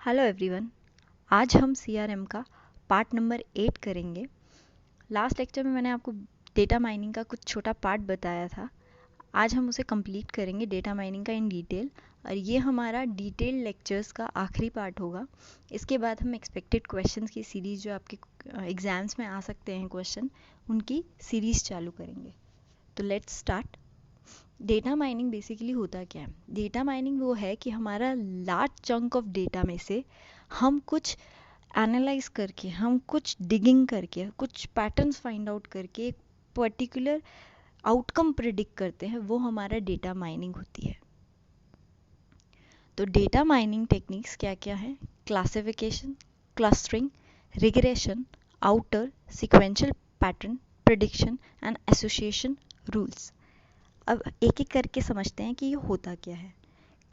Hello everyone. आज हम CRM का पार्ट नंबर 8 करेंगे। लास्ट लेक्चर में मैंने आपको डेटा माइनिंग का कुछ छोटा पार्ट बताया था। आज हम उसे कंप्लीट करेंगे, डेटा माइनिंग का इन डिटेल, और ये हमारा डिटेल लेक्चर्स का आखिरी पार्ट होगा। इसके बाद हम एक्सपेक्टेड क्वेश्चंस की सीरीज़, जो आपके एग्ज़ाम्स में आ सकते हैं क्वेश्चन, उनकी सीरीज़ चालू करेंगे। तो let's start. Data mining basically होता क्या है? डेटा माइनिंग वो है कि हमारा लार्ज चंक ऑफ डेटा में से हम कुछ एनालाइज करके, हम कुछ डिगिंग करके, कुछ पैटर्न्स फाइंड आउट करके एक पर्टिकुलर आउटकम प्रिडिक्ट करते हैं, वो हमारा डेटा माइनिंग होती है। तो डेटा माइनिंग टेक्निक्स क्या क्या है? Classification, clustering, regression, outer, sequential pattern prediction and association rules. अब एक एक करके समझते हैं कि ये होता क्या है।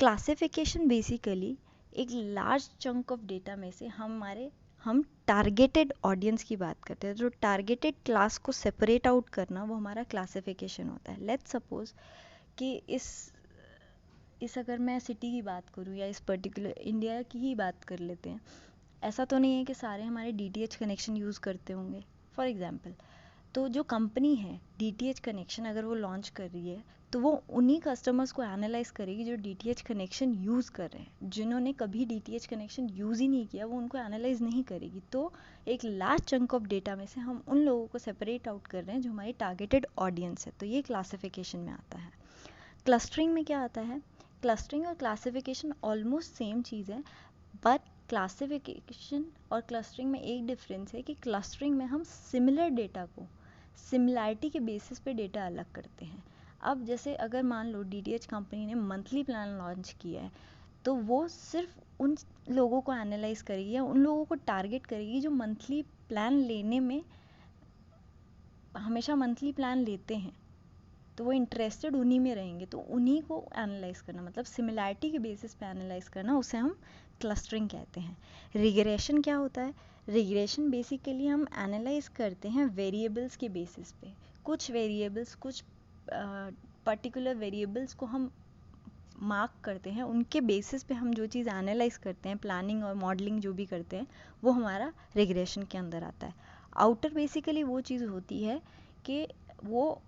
क्लासिफिकेशन बेसिकली एक लार्ज चंक ऑफ डेटा में से हम टारगेटेड ऑडियंस की बात करते हैं। जो टारगेटेड क्लास को सेपरेट आउट करना, वो हमारा क्लासिफिकेशन होता है। लेट्स सपोज कि इस अगर मैं सिटी की बात करूँ या इस पर्टिकुलर इंडिया की ही बात कर लेते हैं। ऐसा तो नहीं है कि सारे हमारे डीटीएच कनेक्शन यूज़ करते होंगे। फॉर एग्जांपल, तो जो कंपनी है डीटीएच कनेक्शन अगर वो लॉन्च कर रही है, तो वो उन्हीं कस्टमर्स को एनालाइज करेगी जो डीटीएच कनेक्शन यूज़ कर रहे हैं। जिन्होंने कभी डीटीएच कनेक्शन यूज़ ही नहीं किया, वो उनको एनालाइज नहीं करेगी। तो एक लार्ज चंक ऑफ डेटा में से हम उन लोगों को सेपरेट आउट कर रहे हैं जो हमारी टारगेटेड ऑडियंस है। तो ये क्लासिफिकेशन में आता है। क्लस्टरिंग में क्या आता है? क्लस्टरिंग और क्लासिफिकेशन ऑलमोस्ट सेम चीज़ है, बट क्लासिफिकेशन और क्लस्टरिंग में एक डिफरेंस है कि क्लस्टरिंग में हम सिमिलर डेटा को सिमिलैरिटी के बेसिस पे डेटा अलग करते हैं। अब जैसे अगर मान लो डीटीएच कंपनी ने मंथली प्लान लॉन्च किया है, तो वो सिर्फ उन लोगों को एनालाइज करेगी या उन लोगों को टारगेट करेगी जो मंथली प्लान लेने में हमेशा मंथली प्लान लेते हैं। तो वो इंटरेस्टेड उन्हीं में रहेंगे, तो उन्हीं को एनालाइज करना, मतलब सिमिलैरिटी के बेसिस पे एनालाइज करना, उसे हम क्लस्टरिंग कहते हैं। रिग्रेशन क्या होता है? रिग्रेशन बेसिकली हम एनालाइज करते हैं वेरिएबल्स के बेसिस पे। कुछ वेरिएबल्स, कुछ पर्टिकुलर वेरिएबल्स को हम मार्क करते हैं, उनके बेसिस पे हम जो चीज़ एनालाइज करते हैं, प्लानिंग और मॉडलिंग जो भी करते हैं, वो हमारा रिग्रेशन के अंदर आता है। आउटर बेसिकली वो चीज़ होती है कि वो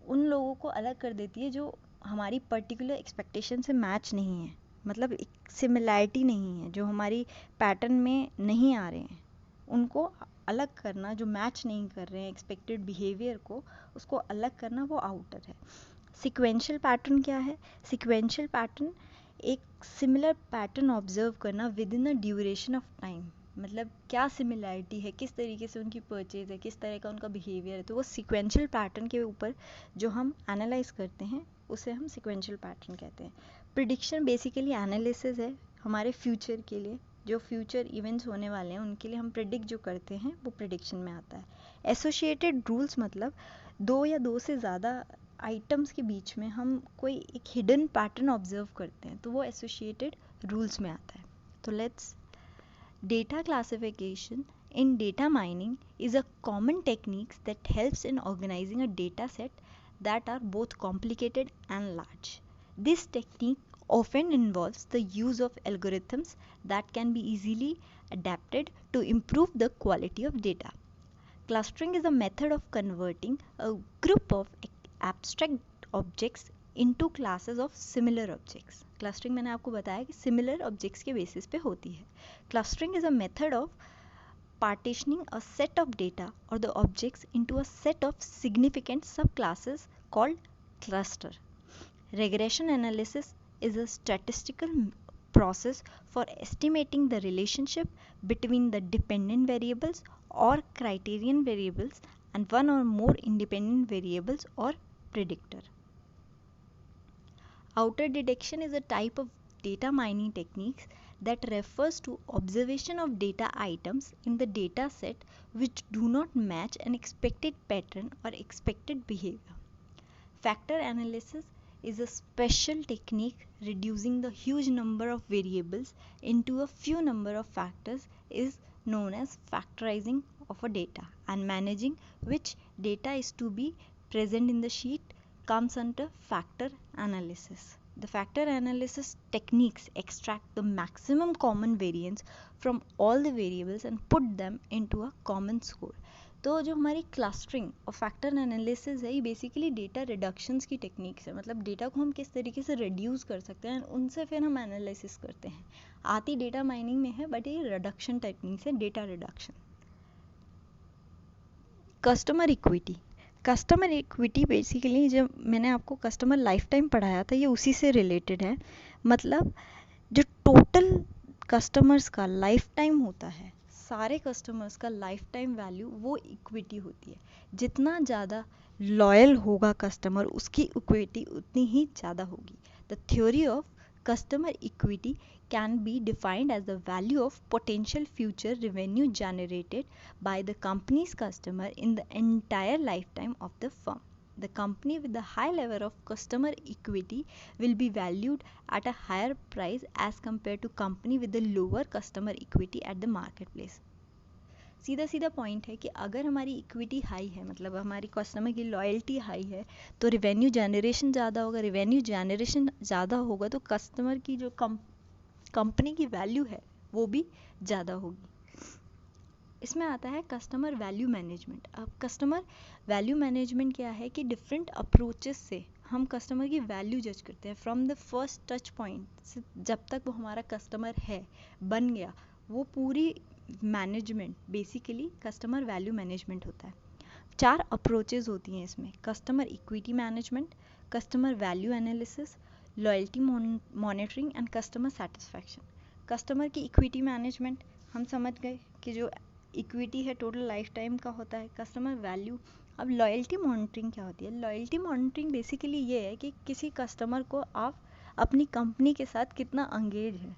उन लोगों को अलग कर देती है जो हमारी पर्टिकुलर एक्सपेक्टेशन से मैच नहीं है, मतलब एक सिमिलैरिटी नहीं है, जो हमारी पैटर्न में नहीं आ रहे हैं, उनको अलग करना। जो मैच नहीं कर रहे हैं एक्सपेक्टेड बिहेवियर को, उसको अलग करना, वो आउटर है। सीक्वेंशियल पैटर्न क्या है? सीक्वेंशियल पैटर्न एक सिमिलर पैटर्न ऑब्जर्व करना with in a duration of time. मतलब क्या सिमिलैरिटी है, किस तरीके से उनकी परचेज है, किस तरह का उनका बिहेवियर है, तो वो सीक्वेंशियल पैटर्न के ऊपर जो हम एनालाइज करते हैं, उसे हम सीक्वेंशियल पैटर्न कहते हैं। प्रिडिक्शन बेसिकली एनालिसिस है हमारे फ्यूचर के लिए। जो फ्यूचर इवेंट्स होने वाले हैं उनके लिए हम प्रिडिक्ट जो करते हैं, वो प्रिडिक्शन में आता है। एसोसिएटेड रूल्स मतलब दो या दो से ज़्यादा आइटम्स के बीच में हम कोई एक हिडन पैटर्न ऑब्जर्व करते हैं, तो वो एसोसिएटेड रूल्स में आता है। तो let's data classification in data mining is a common technique that helps in organizing a data set that are both complicated and large. This technique often involves the use of algorithms that can be easily adapted to improve the quality of data. Clustering is a method of converting a group of abstract objects into classes of similar objects. Clustering मैंने आपको बताया कि similar objects के basis पे होती है. Clustering is a method of partitioning a set of data or the objects into a set of significant subclasses called cluster. Regression analysis is a statistical process for estimating the relationship between the dependent variables or criterion variables and one or more independent variables or predictor. Outer detection is a type of data mining techniques that refers to observation of data items in the data set which do not match an expected pattern or expected behavior. Factor analysis is a special technique reducing the huge number of variables into a few number of factors is known as factorizing of a data, and managing which data is to be present in the sheet comes under factor analysis. The factor analysis techniques extract the maximum common variance from all the variables and put them into a common score. तो जो हमारी clustering और factor analysis है, ये basically data reductions की techniques है. मतलब data को हम किस तरीके से रिड्यूस कर सकते हैं, उनसे फिर हम एनालिसिस करते हैं. आती डेटा माइनिंग में है, बट ये रिडक्शन टेक्निक्स है, data reduction. Customer equity. Customer equity basically जब मैंने आपको कस्टमर लाइफ टाइम पढ़ाया था, ये उसी से रिलेटेड है. मतलब जो टोटल कस्टमर्स का लाइफ टाइम होता है, सारे कस्टमर्स का लाइफ टाइम वैल्यू, वो इक्विटी होती है. जितना ज़्यादा लॉयल होगा कस्टमर, उसकी इक्विटी उतनी ही ज़्यादा होगी. The theory of customer equity can be defined as the value of potential future revenue generated by the company's customer in the entire lifetime of the firm. The company with the high level of customer equity will be valued at a higher price as compared to company with the lower customer equity at the marketplace. सीधा सीधा point है कि अगर हमारी equity high है, मतलब हमारी customer की लॉयल्टी हाई है, तो रिवेन्यू जनरेशन ज़्यादा होगा. रिवेन्यू जनरेशन ज़्यादा होगा तो कस्टमर की जो कंपनी की वैल्यू है वो भी ज़्यादा होगी. इसमें आता है कस्टमर वैल्यू मैनेजमेंट. अब कस्टमर वैल्यू मैनेजमेंट क्या है कि डिफरेंट अप्रोचेस से हम कस्टमर की वैल्यू जज करते हैं. From the first touch point से जब तक वो हमारा कस्टमर है, बन गया, वो पूरी management basically customer value management होता है. 4 अप्रोचेज होती हैं इसमें: customer equity management, customer value analysis, loyalty monitoring and customer satisfaction. Customer की इक्विटी मैनेजमेंट हम समझ गए कि जो इक्विटी है टोटल लाइफ टाइम का होता है. Customer value. अब लॉयल्टी मॉनिटरिंग क्या होती है? लॉयल्टी मॉनिटरिंग बेसिकली ये है कि किसी कस्टमर को आप अपनी कंपनी के साथ कितना अंगेज है,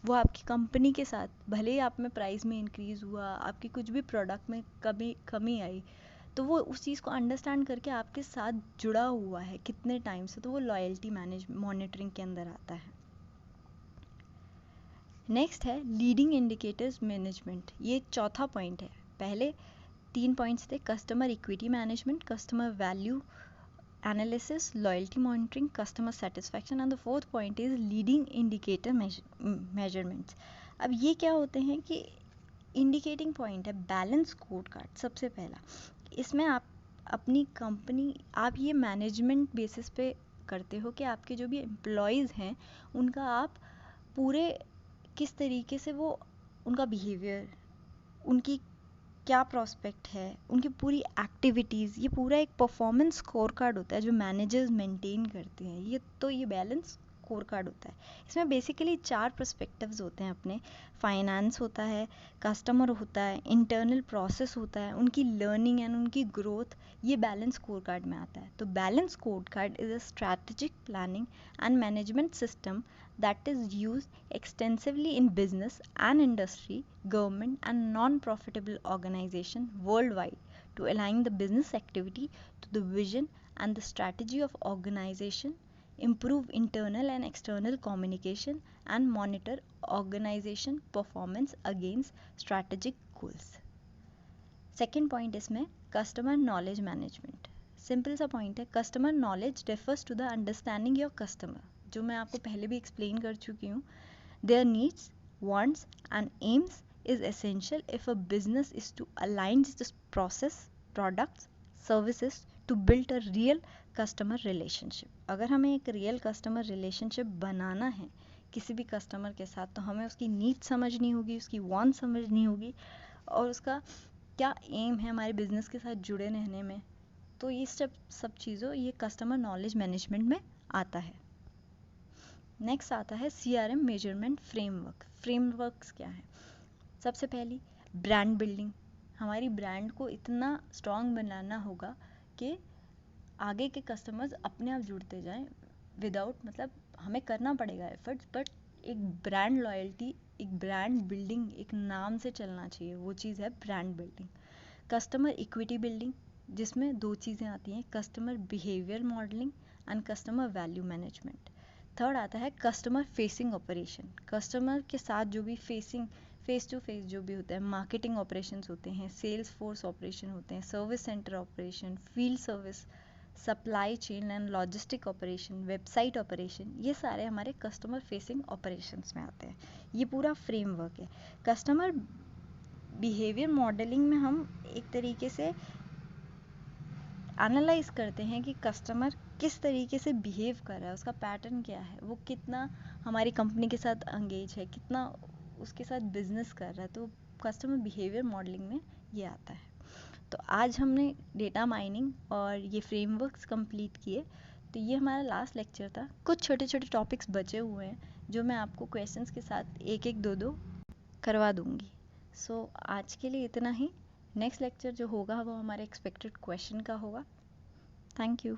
वो आपकी कंपनी के साथ, भले ही आप में प्राइस में इंक्रीज़ हुआ, आपकी कुछ भी प्रोडक्ट में कमी आई, तो वो उस चीज़ को अंडरस्टैंड करके आपके साथ जुड़ा हुआ है कितने टाइम से, तो वो लॉयल्टी मॉनिटरिंग के अंदर आता है. नेक्स्ट है लीडिंग इंडिकेटर्स मैनेजमेंट. ये चौथा पॉइंट है. पहले 3 पॉइंट्स थे: customer equity management, customer value analysis, loyalty monitoring, customer satisfaction, and the fourth point is leading indicator measurements. अब ये क्या होते हैं कि इंडिकेटिंग पॉइंट है बैलेंस स्कोर कार्ड. सबसे पहला इसमें आप अपनी कंपनी, आप ये मैनेजमेंट बेसिस पे करते हो कि आपके जो भी एम्प्लॉयज़ हैं उनका आप पूरे किस तरीके से वो, उनका बिहेवियर, उनकी क्या प्रोस्पेक्ट है, उनकी पूरी एक्टिविटीज़, ये पूरा एक परफॉर्मेंस स्कोर कार्ड होता है जो मैनेजर्स मेंटेन करते हैं. ये बैलेंस स्कोर कार्ड होता है. इसमें बेसिकली 4 पर्सपेक्टिव्स होते हैं अपने. फाइनेंस होता है, कस्टमर होता है, इंटरनल प्रोसेस होता है, उनकी लर्निंग एंड उनकी ग्रोथ, ये बैलेंस स्कोर कार्ड में आता है. तो balance score card is a strategic planning and management system that is used extensively in business and industry, government and non-profitable organization worldwide to align the business activity to the vision and the strategy of organization, improve internal and external communication and monitor organization performance against strategic goals. Second point इसमें customer knowledge management. Simple सा point है, customer knowledge refers to the understanding your customer, जो मैं आपको पहले भी explain कर चुकी हूँ. Their needs, wants and aims is essential if a business is to align this process, products, services to build a real customer relationship. अगर हमें एक रियल कस्टमर रिलेशनशिप बनाना है किसी भी कस्टमर के साथ, तो हमें उसकी नीड समझनी होगी, उसकी वांट समझनी होगी, और उसका क्या एम है हमारे बिजनेस के साथ जुड़े रहने में. तो ये सब चीज़ों, ये कस्टमर नॉलेज मैनेजमेंट में आता है. नेक्स्ट आता है CRM मेजरमेंट फ्रेमवर्क. फ्रेमवर्क्स क्या है? सबसे पहली ब्रांड बिल्डिंग. हमारी ब्रांड को इतना स्ट्रॉन्ग बनाना होगा कि आगे के कस्टमर्स अपने आप जुड़ते जाएं विदाउट, मतलब हमें करना पड़ेगा एफर्ट्स, बट एक ब्रांड लॉयल्टी, एक ब्रांड बिल्डिंग, एक नाम से चलना चाहिए, वो चीज़ है brand building. Customer equity building, जिसमें 2 चीज़ें आती हैं: customer behaviour modelling and customer value management. Third आता है कस्टमर फेसिंग ऑपरेशन. कस्टमर के साथ जो भी फेस टू फेस जो भी होता है, मार्केटिंग ऑपरेशंस होते हैं, सेल्स फोर्स ऑपरेशन होते हैं, service centre operation, field service supply chain and logistic operation, website operation, ये सारे हमारे कस्टमर फेसिंग ऑपरेशंस में आते हैं। ये पूरा फ्रेमवर्क है। कस्टमर बिहेवियर मॉडलिंग में हम एक तरीके से एनालाइज करते हैं कि कस्टमर किस तरीके से बिहेव कर रहा है, उसका पैटर्न क्या है, वो कितना हमारी कंपनी के साथ एंगेज है, कितना उसके साथ बिजनेस कर रहा है। तो कस्टमर बिहेवियर मॉडलिंग में ये आता है। तो आज हमने डेटा माइनिंग और ये फ्रेमवर्क्स कंप्लीट किए। तो ये हमारा लास्ट लेक्चर था। कुछ छोटे छोटे टॉपिक्स बचे हुए हैं जो मैं आपको क्वेश्चंस के साथ एक एक दो दो करवा दूंगी। सो आज के लिए इतना ही। नेक्स्ट लेक्चर जो होगा वो हमारे एक्सपेक्टेड क्वेश्चन का होगा। Thank you.